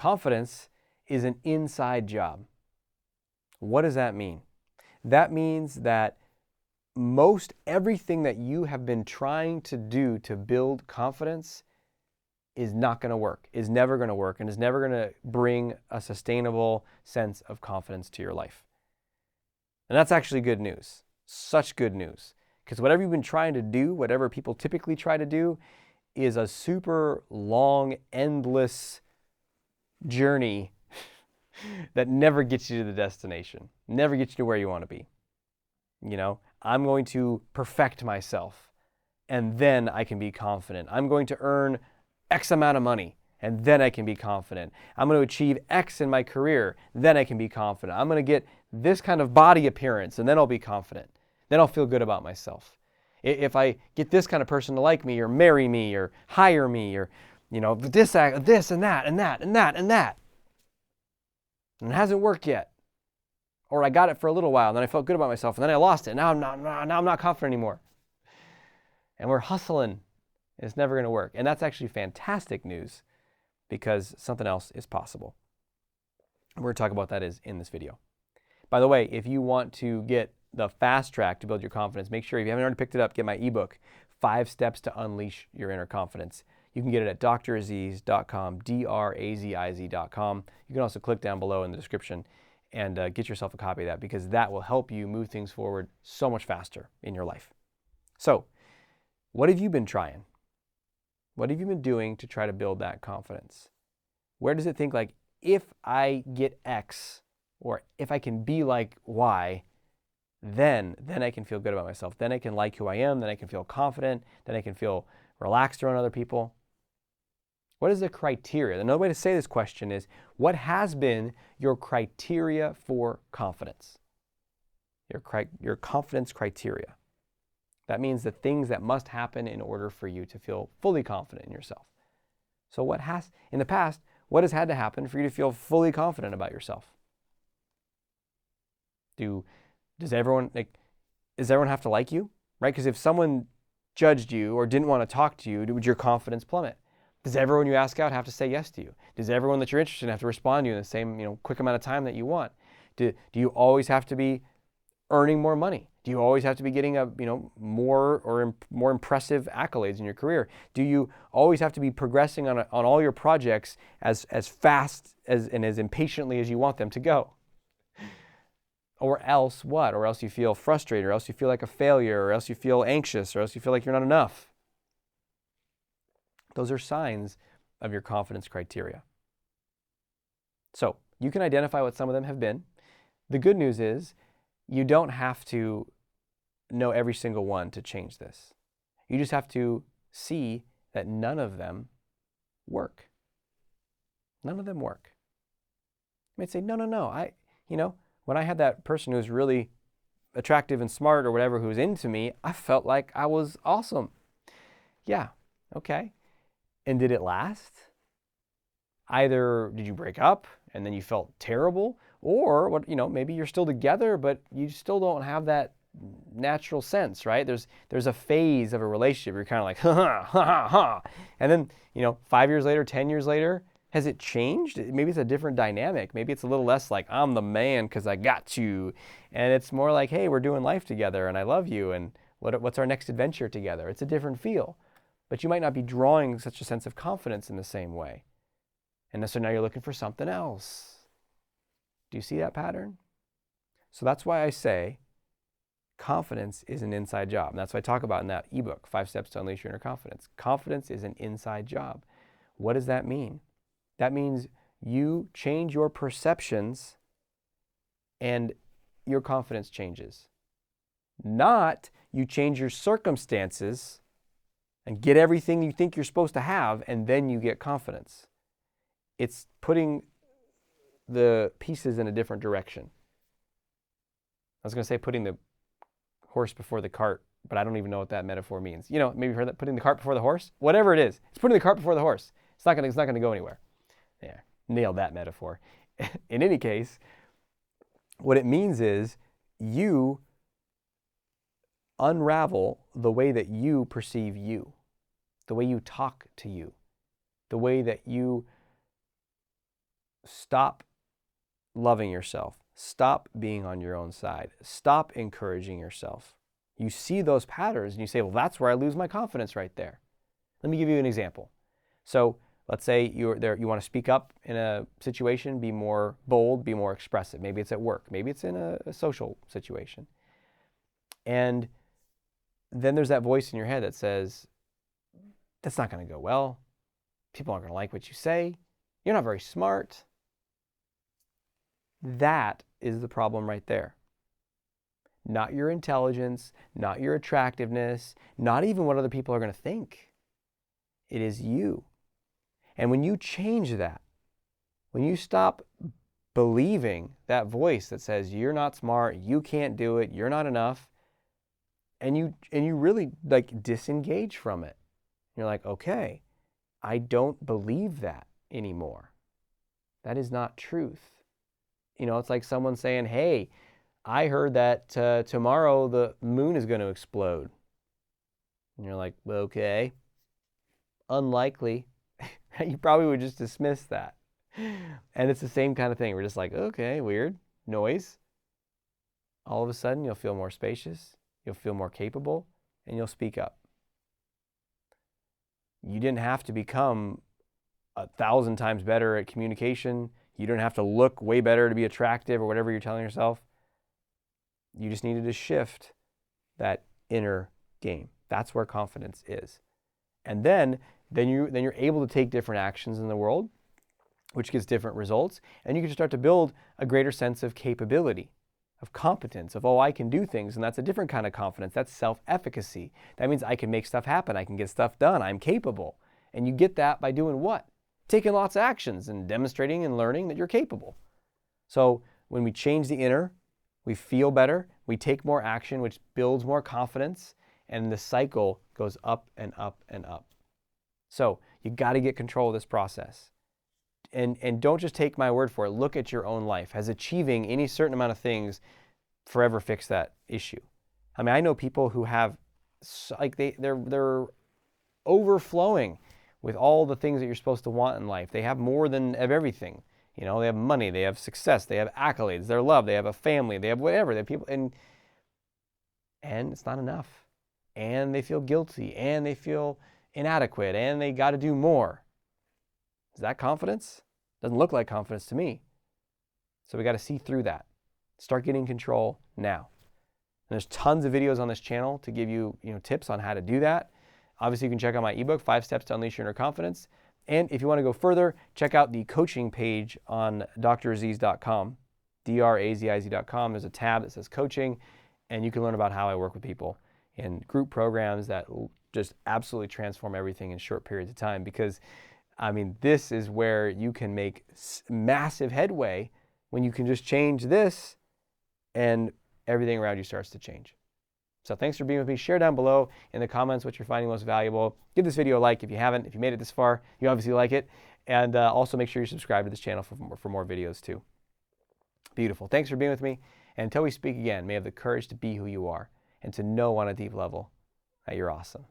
confidence is an inside job. What does that mean? That means that most everything that you have been trying to do to build confidence is not going to work, is never going to work, and is never going to bring a sustainable sense of confidence to your life. And that's actually good news. Such good news. Because whatever you've been trying to do, whatever people typically try to do, is a super long, endless journey that never gets you to the destination, never gets you to where you want to be. You know, I'm going to perfect myself, and then I can be confident. I'm going to earn X amount of money, and then I can be confident. I'm going to achieve X in my career, then I can be confident. I'm going to get this kind of body appearance, and then I'll be confident. Then I'll feel good about myself. If I get this kind of person to like me, or marry me, or hire me, or, you know, this and that, and that, and that, and that. And it hasn't worked yet. Or I got it for a little while, and then I felt good about myself, and then I lost it. Now I'm not confident anymore. And we're hustling. It's never going to work. And that's actually fantastic news, because something else is possible. And we're going to talk about that in this video. By the way, if you want to get the fast track to build your confidence, make sure, if you haven't already picked it up, get my ebook, 5 Steps to Unleash Your Inner Confidence. You can get it at draziz.com, draziz.com. You can also click down below in the description and get yourself a copy of that, because that will help you move things forward so much faster in your life. So, what have you been trying? What have you been doing to try to build that confidence? Where does it think, like, if I get X, or if I can be like Y, then I can feel good about myself. Then I can like who I am. Then I can feel confident. Then I can feel relaxed around other people. What is the criteria? Another way to say this question is, what has been your criteria for confidence? Your confidence criteria. That means the things that must happen in order for you to feel fully confident in yourself. So in the past, what has had to happen for you to feel fully confident about yourself? Does everyone have to like you? Right? Because if someone judged you or didn't want to talk to you, would your confidence plummet? Does everyone you ask out have to say yes to you? Does everyone that you're interested in have to respond to you in the same, quick amount of time that you want? Do you always have to be earning more money? Do you always have to be getting more impressive accolades in your career? Do you always have to be progressing on all your projects as fast and as impatiently as you want them to go? Or else what? Or else you feel frustrated, or else you feel like a failure, or else you feel anxious, or else you feel like you're not enough. Those are signs of your confidence criteria. So you can identify what some of them have been. The good news is you don't have to know every single one to change this. You just have to see that none of them work. None of them work. You might say, no. When I had that person who was really attractive and smart or whatever who was into me, I felt like I was awesome. Yeah, okay. And did it last? Either did you break up and then you felt terrible, or maybe you're still together, but you still don't have that natural sense, right? There's a phase of a relationship where you're kind of like, ha. And then, 5 years later, 10 years later, has it changed? Maybe it's a different dynamic. Maybe it's a little less like, I'm the man because I got you. And it's more like, hey, we're doing life together and I love you, and what's our next adventure together? It's a different feel. But you might not be drawing such a sense of confidence in the same way. And so now you're looking for something else. Do you see that pattern? So that's why I say confidence is an inside job. And that's what I talk about in that ebook, 5 Steps to Unleash Your Inner Confidence. Confidence is an inside job. What does that mean? That means you change your perceptions and your confidence changes. Not you change your circumstances and get everything you think you're supposed to have, and then you get confidence. It's putting the pieces in a different direction. I was going to say putting the horse before the cart, but I don't even know what that metaphor means. Maybe you've heard that, putting the cart before the horse? Whatever it is, it's putting the cart before the horse. It's not going to go anywhere. Yeah, nailed that metaphor. In any case, what it means is you unravel the way that you perceive you, the way you talk to you, the way that you stop loving yourself. Stop being on your own side. Stop encouraging yourself. You see those patterns and you say, well, that's where I lose my confidence right there. Let me give you an example. So let's say you want to speak up in a situation, be more bold, be more expressive. Maybe it's at work. Maybe it's in a social situation. And then there's that voice in your head that says, that's not going to go well. People aren't going to like what you say. You're not very smart. That is the problem right there. Not your intelligence, not your attractiveness, not even what other people are going to think. It is you. And when you change that, when you stop believing that voice that says you're not smart, you can't do it, you're not enough, and you really like disengage from it. You're like, okay, I don't believe that anymore. That is not truth. You know, it's like someone saying, hey, I heard that tomorrow the moon is going to explode. And you're like, okay, unlikely. You probably would just dismiss that. And it's the same kind of thing. We're just like, okay, weird, noise. All of a sudden, you'll feel more spacious, you'll feel more capable, and you'll speak up. You didn't have to become 1,000 times better at communication. You don't have to look way better to be attractive or whatever you're telling yourself. You just needed to shift that inner game. That's where confidence is. And then you're able to take different actions in the world, which gets different results, and you can start to build a greater sense of capability, of competence, of, oh, I can do things, and that's a different kind of confidence. That's self-efficacy. That means I can make stuff happen. I can get stuff done. I'm capable. And you get that by doing what? Taking lots of actions and demonstrating and learning that you're capable. So when we change the inner, we feel better, we take more action, which builds more confidence, and the cycle goes up and up and up. So you got to get control of this process. And don't just take my word for it. Look at your own life. Has achieving any certain amount of things forever fixed that issue? I mean, I know people who have, like, they're overflowing with all the things that you're supposed to want in life. They have more than of everything. You know, they have money, they have success, they have accolades, they're loved, they have a family, they have whatever. They have people, and it's not enough. And they feel guilty, and they feel inadequate, and they got to do more. Is that confidence? Doesn't look like confidence to me. So we got to see through that. Start getting control now. And there's tons of videos on this channel to give you, tips on how to do that. Obviously, you can check out my ebook, 5 Steps to Unleash Your Inner Confidence. And if you want to go further, check out the coaching page on draziz.com, draziz.com. There's a tab that says coaching, and you can learn about how I work with people in group programs that just absolutely transform everything in short periods of time. Because, I mean, this is where you can make massive headway when you can just change this and everything around you starts to change. So thanks for being with me. Share down below in the comments what you're finding most valuable. Give this video a like if you haven't. If you made it this far, you obviously like it. And also make sure you subscribe to this channel for more videos too. Beautiful. Thanks for being with me. And until we speak again, may you have the courage to be who you are and to know on a deep level that you're awesome.